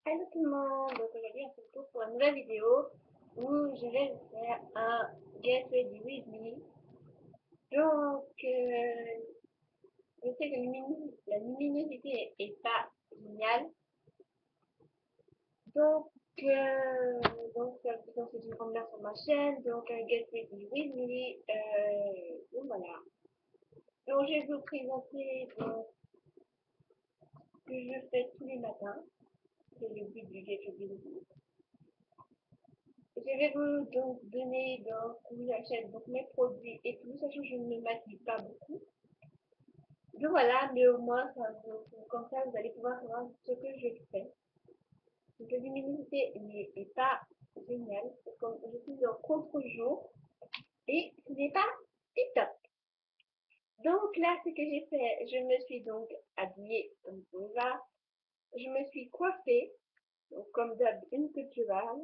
Hello tout le monde, donc aujourd'hui on se retrouve pour une nouvelle vidéo où je vais vous faire un Get Ready With Me. Donc je sais que la luminosité est pas géniale, donc, euh, donc c'est une première sur ma chaîne, donc un Get Ready With Me, donc voilà. Donc je vais vous présenter donc, ce que je fais tous les matins, c'est le but du Get Ready With Me. Je vais vous donc donner donc où j'achète donc mes produits et tout, sachant que je ne me maquille pas beaucoup. Donc voilà, mais au moins comme ça vous allez pouvoir savoir ce que je fais. Donc la luminosité n'est pas géniale, parce que je suis en contre-jour et ce n'est pas tip top. Donc là, ce que j'ai fait, je me suis donc habillée comme ça, je me suis coiffée, donc comme d'hab une queue de cheval,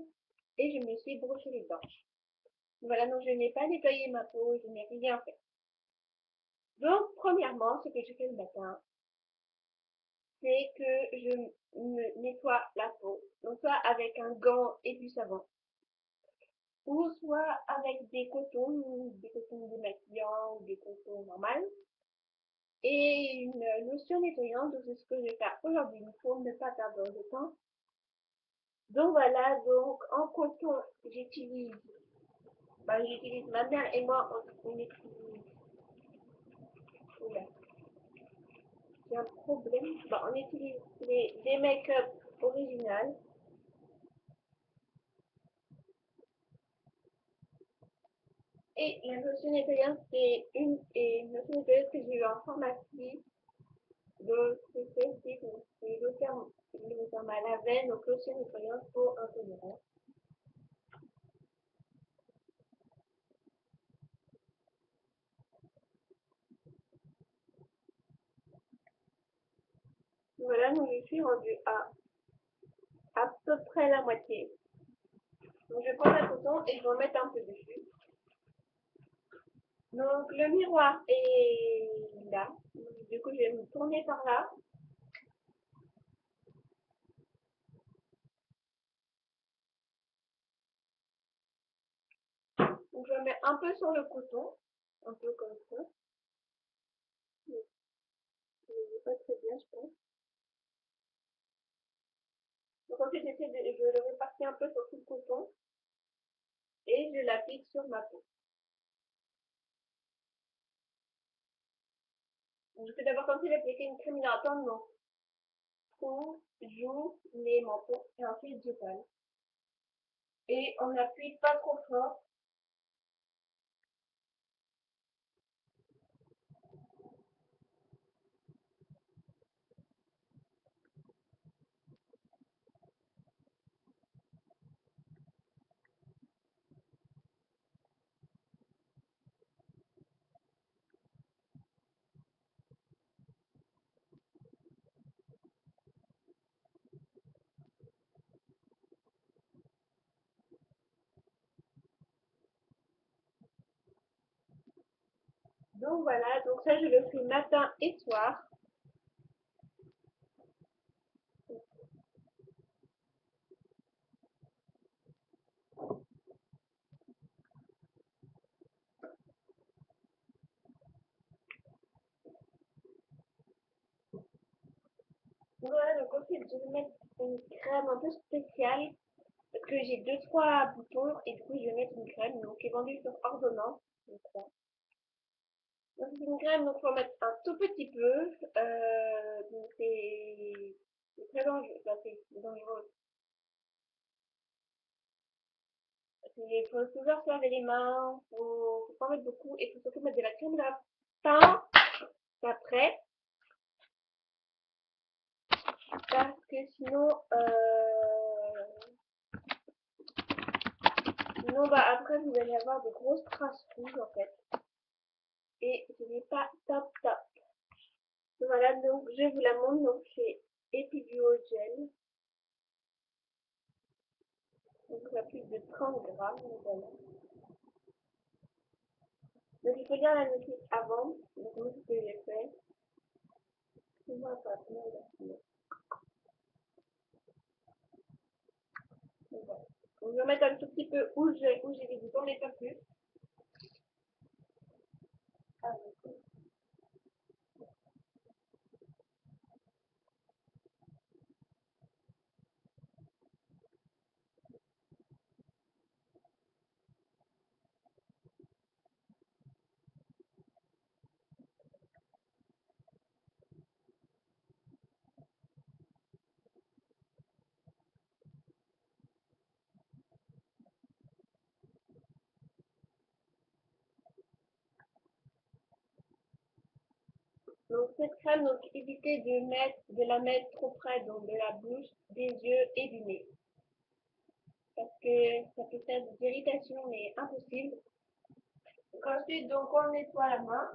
et je me suis brossé les dents. Voilà, donc je n'ai pas nettoyé ma peau, je n'ai rien fait. Donc, premièrement, ce que je fais le matin, c'est que je me nettoie la peau. Donc, soit avec un gant et du savon, ou soit avec des cotons démaquillants ou des cotons normaux, et une lotion nettoyante. Donc, c'est ce que je vais faire aujourd'hui pour ne pas perdre de temps. Donc, voilà, donc en coton, j'utilise, ma mère et moi, on utilise, oula, j'ai un problème, on utilise des make-up originales. Et la notion nettoyante, c'est une notion nettoyante que j'ai eue en pharmacie. Donc, c'est celle-ci, c'est le terme à la veine, donc lotion nettoyante pour intolérants. Voilà, donc je suis rendue à peu près la moitié. Donc, je prends la coton et je vais en mettre un peu dessus. Donc, le miroir est là. Donc, du coup, je vais me tourner par là. Donc, je mets un peu sur le coton, un peu comme ça. Mais pas très bien, je pense. Donc ensuite, je le répartis un peu sur tout le coton et je l'applique sur ma peau. Donc, je fais d'abord comme si j'appliquais une crème hydratante, donc cou, joues, nez, menton et ensuite j'étale. Et on n'appuie pas trop fort. Donc voilà, donc ça je le fais matin et soir. Voilà, donc ensuite je vais mettre une crème un peu spéciale parce que j'ai 2-3 boutons et du coup je vais mettre une crème donc, qui est vendue sur ordonnance. Je crois. Donc c'est une crème, donc il faut mettre un tout petit peu. Donc c'est très dangereux. C'est dangereux. Il faut toujours se laver les mains, faut pas mettre beaucoup et faut surtout mettre de la crème hydratante après parce que sinon après vous allez avoir de grosses traces rouges en fait et ce n'est pas top top. Voilà, donc je vous la montre, donc c'est Epiduo Gel, donc ça a plus de 30 grammes, donc voilà. Donc il faut lire la notice avant, donc moi c'est ce que j'ai fait. C'est moi pas, non, là, Donc, je vais mettre un tout petit peu où j'ai les boutons, mais pas plus. Donc cette crème, donc évitez de la mettre trop près donc de la bouche, des yeux et du nez. Parce que ça peut faire des irritations mais impossible. Donc ensuite, donc on nettoie la main.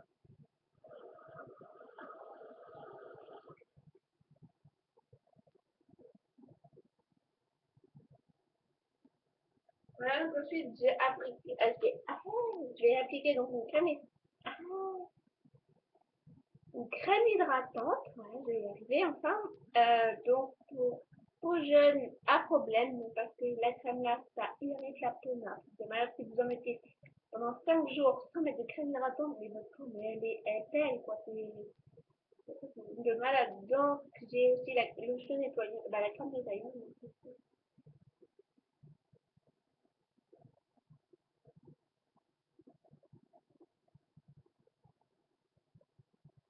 Voilà, donc ensuite je vais appliquer donc une crème hydratante. Voilà, je vais y arriver enfin. Donc pour jeunes à problème, donc parce que la crème là, ça irrite la peau. C'est malade si vous en mettez pendant 5 jours sans mettre de crème hydratante, mais votre peau, mais elle pèle quoi. C'est de malade. Donc j'ai aussi le cheveu nettoyé, bah, la crème nettoyante.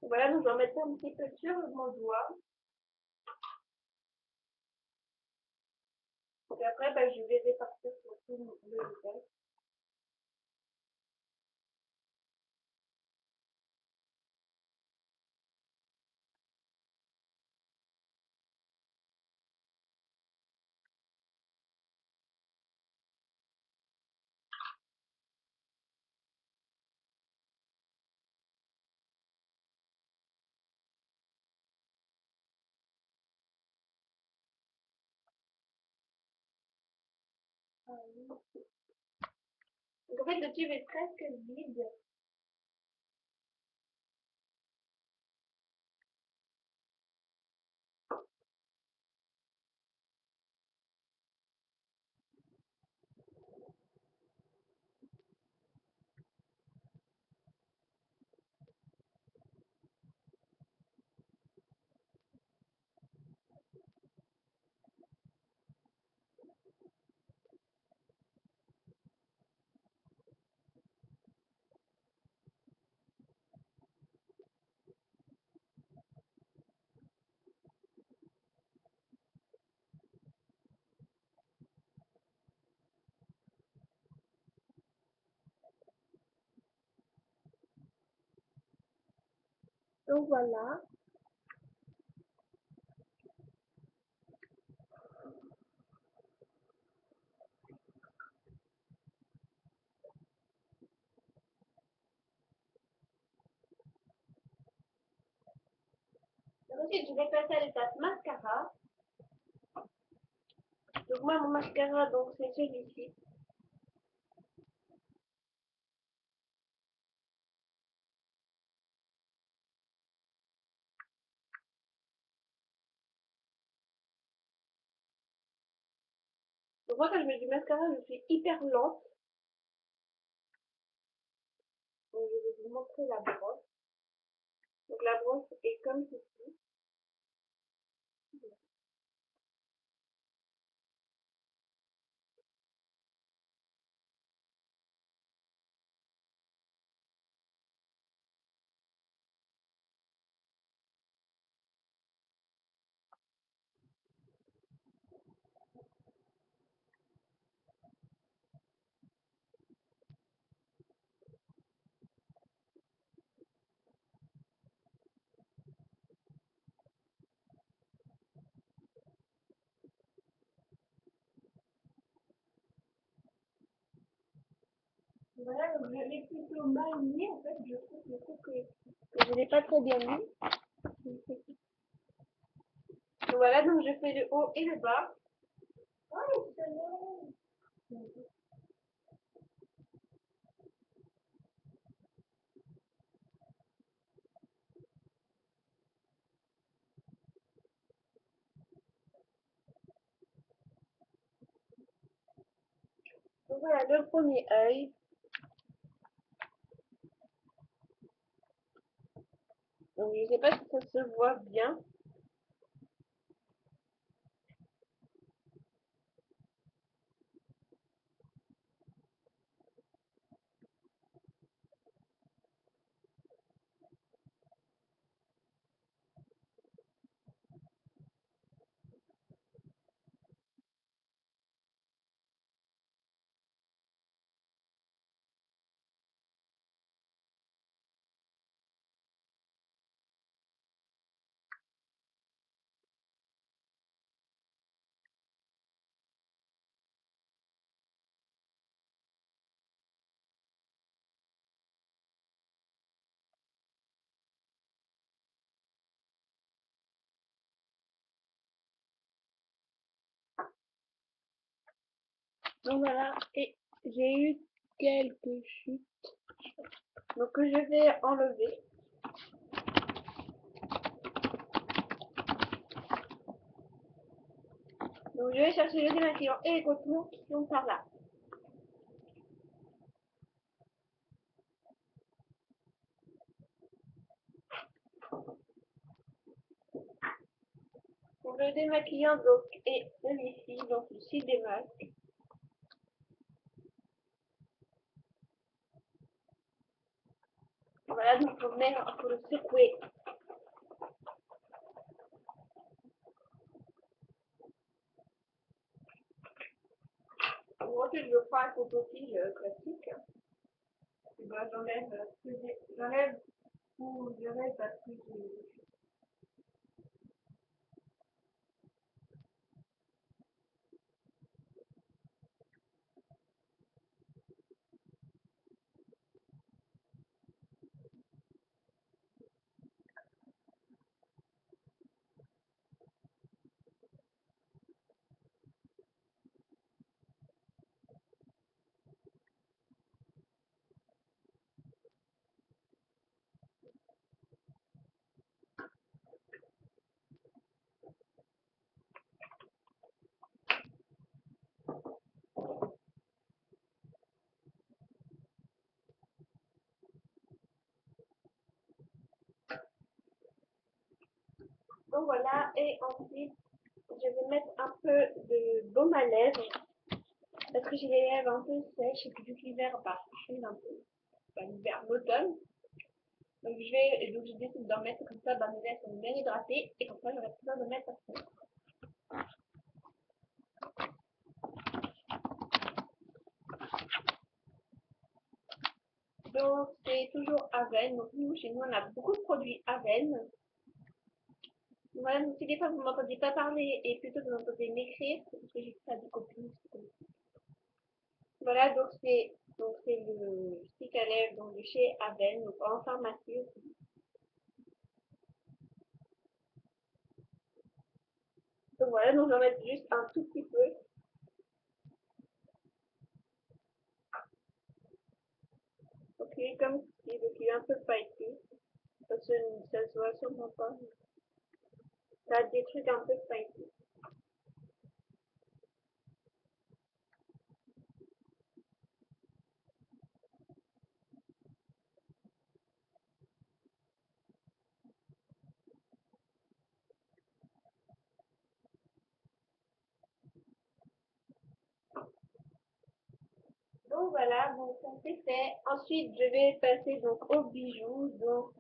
Voilà, donc je vais en mettre un petit peu sur mon doigt. Et après, bah, je vais répartir sur tout le visage. Donc en fait, le tube est presque vide. Donc voilà. Donc ensuite, je vais passer à l'étape mascara. Donc moi, mon mascara, donc c'est celui-ci. Donc moi, quand je mets du mascara, je suis hyper lente. Donc je vais vous montrer la brosse. Donc la brosse est comme ceci. Voilà, donc je l'ai plutôt mal mis en fait. Je trouve que je l'ai pas très bien mis. Donc voilà, donc je fais le haut et le bas. Oh, c'est bon. Donc voilà le premier œil. Donc je sais pas si ça se voit bien. Donc voilà, et j'ai eu quelques chutes. Donc que je vais enlever. Donc je vais chercher les démaquillants et les contours qui sont par là. Donc le démaquillant donc est celui-ci, donc le Cils Démasque. Voilà, donc faut le secouer. Donc ensuite je prends un coton-tige classique. Et ben, j'enlève ou j'enlève parce que donc voilà, et ensuite je vais mettre un peu de baume à lèvres parce que j'ai les lèvres un peu sèches et que vu que l'hiver arrive un peu, l'hiver, l'automne. Donc je décide d'en mettre comme ça, mes lèvres sont bien hydratées et comme ça j'aurai plus besoin de mettre à fond. Donc c'est toujours Aven. Donc nous chez nous on a beaucoup de produits Aven. Voilà, donc si des fois vous m'entendez pas parler et plutôt vous m'entendez m'écrire, c'est parce que j'ai ça des copines. Voilà, donc c'est le stick à lèvres donc de chez Aven, donc en pharmacie aussi. Donc voilà, donc j'en mets juste un tout petit peu. Donc il est comme si, donc il est un peu pailleté. Ça se voit sûrement pas. Ça a des trucs un peu pailletés. Donc voilà, donc ça c'est fait. Ensuite, je vais passer donc aux bijoux. Donc,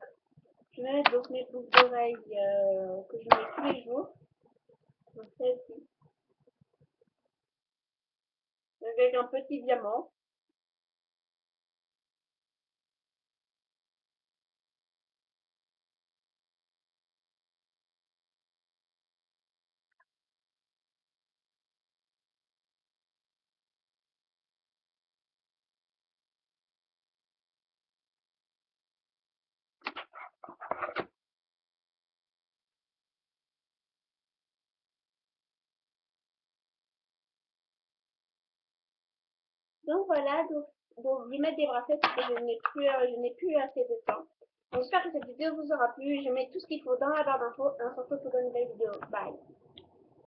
je vais mettre donc mes boucles d'oreilles que je mets tous les jours. Donc celle-ci, avec un petit diamant. Donc voilà, donc je vais mettre des bracelets parce que je n'ai plus assez de temps. Donc j'espère que cette vidéo vous aura plu. Je mets tout ce qu'il faut dans la barre d'infos. Et on se retrouve pour une nouvelle vidéo. Bye.